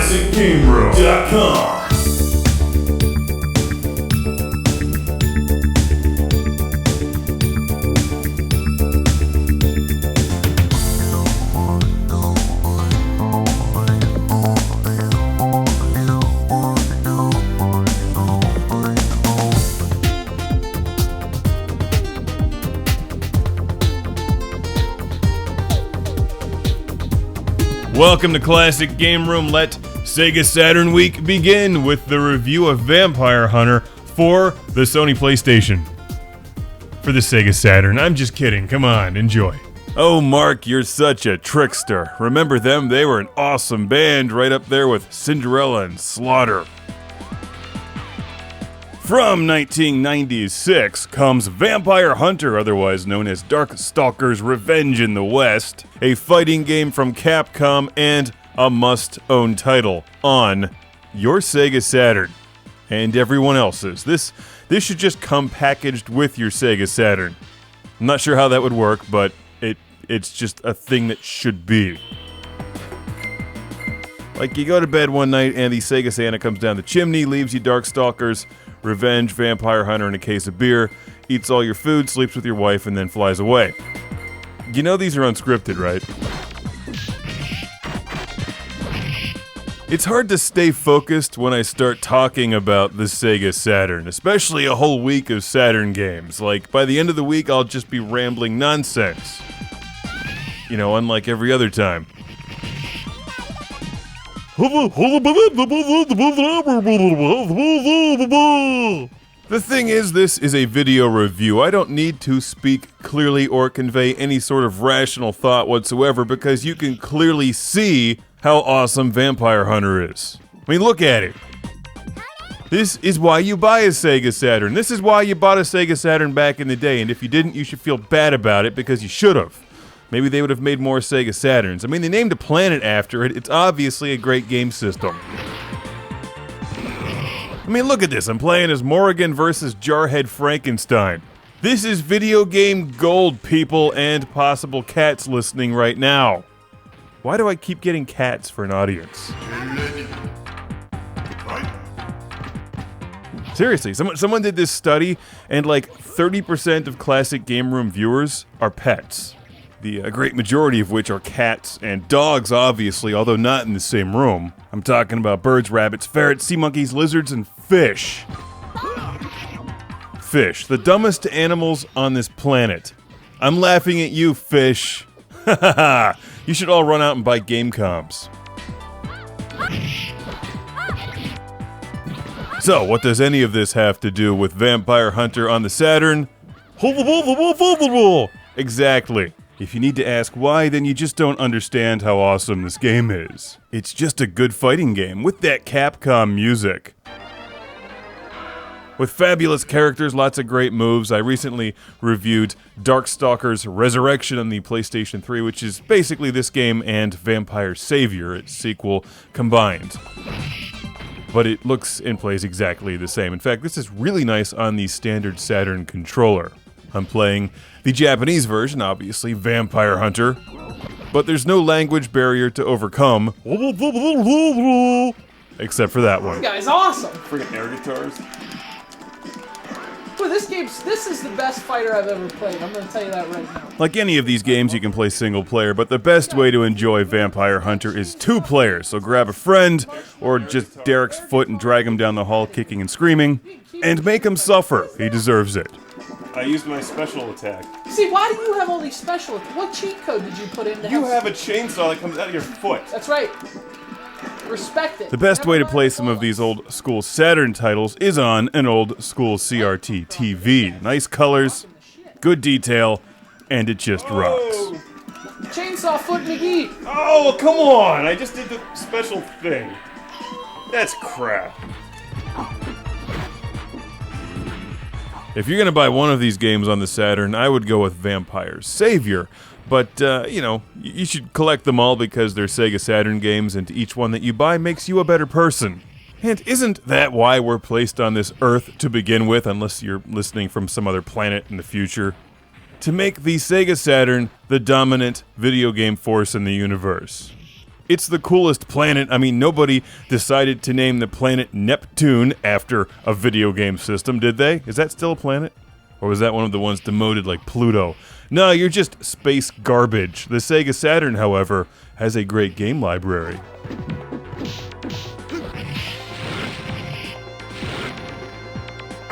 ClassicGameRoom.com. Welcome to Classic Game Room. Let Sega Saturn Week begin with the review of Vampire Hunter for the Sony PlayStation. For the Sega Saturn. I'm just kidding. Come on, enjoy. Oh, Mark, you're such a trickster. Remember them? They were an awesome band right up there with Cinderella and Slaughter. From 1996 comes Vampire Hunter, otherwise known as Darkstalkers Revenge in the West, a fighting game from Capcom and a must-own title on your Sega Saturn and everyone else's. This should just come packaged with your Sega Saturn. I'm not sure how that would work, but it's just a thing that should be. Like you go to bed one night and the Sega Santa comes down the chimney, leaves you Darkstalkers Revenge, Vampire Hunter, and a case of beer, eats all your food, sleeps with your wife, and then flies away. You know these are unscripted, right? It's hard to stay focused when I start talking about the Sega Saturn, especially a whole week of Saturn games. Like, by the end of the week, I'll just be rambling nonsense. You know, unlike every other time. The thing is, this is a video review. I don't need to speak clearly or convey any sort of rational thought whatsoever because you can clearly see how awesome Vampire Hunter is. I mean, look at it. This is why you buy a Sega Saturn. This is why you bought a Sega Saturn back in the day, and if you didn't, you should feel bad about it because you should have. Maybe they would have made more Sega Saturns. I mean, they named a planet after it. It's obviously a great game system. I mean, look at this. I'm playing as Morrigan versus Jarhead Frankenstein. This is video game gold, people, and possible cats listening right now. Why do I keep getting cats for an audience? Seriously, someone did this study, and like 30% of Classic Game Room viewers are pets. The great majority of which are cats and dogs, obviously, although not in the same room. I'm talking about birds, rabbits, ferrets, sea monkeys, lizards, and fish. Fish, the dumbest animals on this planet. I'm laughing at you, fish. Ha ha ha! You should all run out and buy game comps. So, what does any of this have to do with Vampire Hunter on the Saturn? Exactly. If you need to ask why, then you just don't understand how awesome this game is. It's just a good fighting game with that Capcom music. With fabulous characters, lots of great moves. I recently reviewed Darkstalkers Resurrection on the PlayStation 3, which is basically this game and Vampire Savior, its sequel, combined. But it looks and plays exactly the same. In fact, this is really nice on the standard Saturn controller. I'm playing the Japanese version, obviously, Vampire Hunter, but there's no language barrier to overcome, except for that one. This guy's awesome! Friggin' air guitars. Boy, this is the best fighter I've ever played, I'm gonna tell you that right now. Like any of these games, you can play single player, but the best way to enjoy Vampire Hunter is 2 players, so grab a friend, or just Derek's foot and drag him down the hall kicking and screaming, and make him suffer. He deserves it. I used my special attack. See, why do you have all these special... What cheat code did you put in to You have a chainsaw that comes out of your foot. That's right. Respect it. The best way to play some of these old school Saturn titles is on an old school CRT TV. Nice colors, good detail, and it just rocks. Chainsaw Foot McGee. Oh, come on! I just did the special thing. That's crap. If you're gonna buy one of these games on the Saturn, I would go with Vampire Savior. But, you know, you should collect them all because they're Sega Saturn games, and each one that you buy makes you a better person. And isn't that why we're placed on this Earth to begin with, unless you're listening from some other planet in the future? To make the Sega Saturn the dominant video game force in the universe. It's the coolest planet. I mean, nobody decided to name the planet Neptune after a video game system, did they? Is that still a planet? Or was that one of the ones demoted like Pluto? No, you're just space garbage. The Sega Saturn, however, has a great game library.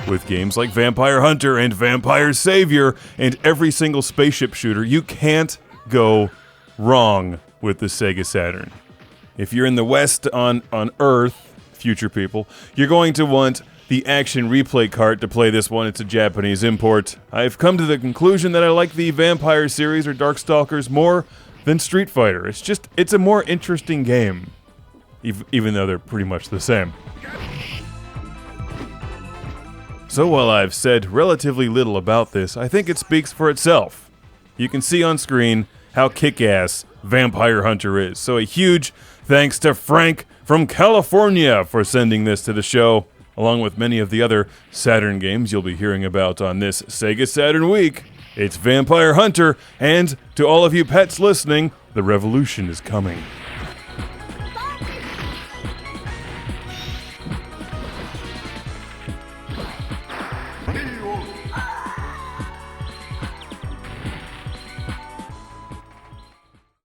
With games like Vampire Hunter and Vampire Savior and every single spaceship shooter, you can't go wrong with the Sega Saturn. If you're in the West on Earth, future people, you're going to want the action replay cart to play this one. It's a Japanese import. I've come to the conclusion that I like the Vampire series or Darkstalkers more than Street Fighter. It's a more interesting game, even though they're pretty much the same. So while I've said relatively little about this, I think it speaks for itself. You can see on screen how kick-ass Vampire Hunter is. So a huge thanks to Frank from California for sending this to the show, along with many of the other Saturn games you'll be hearing about on this Sega Saturn week. It's Vampire Hunter, and to all of you pets listening, the revolution is coming.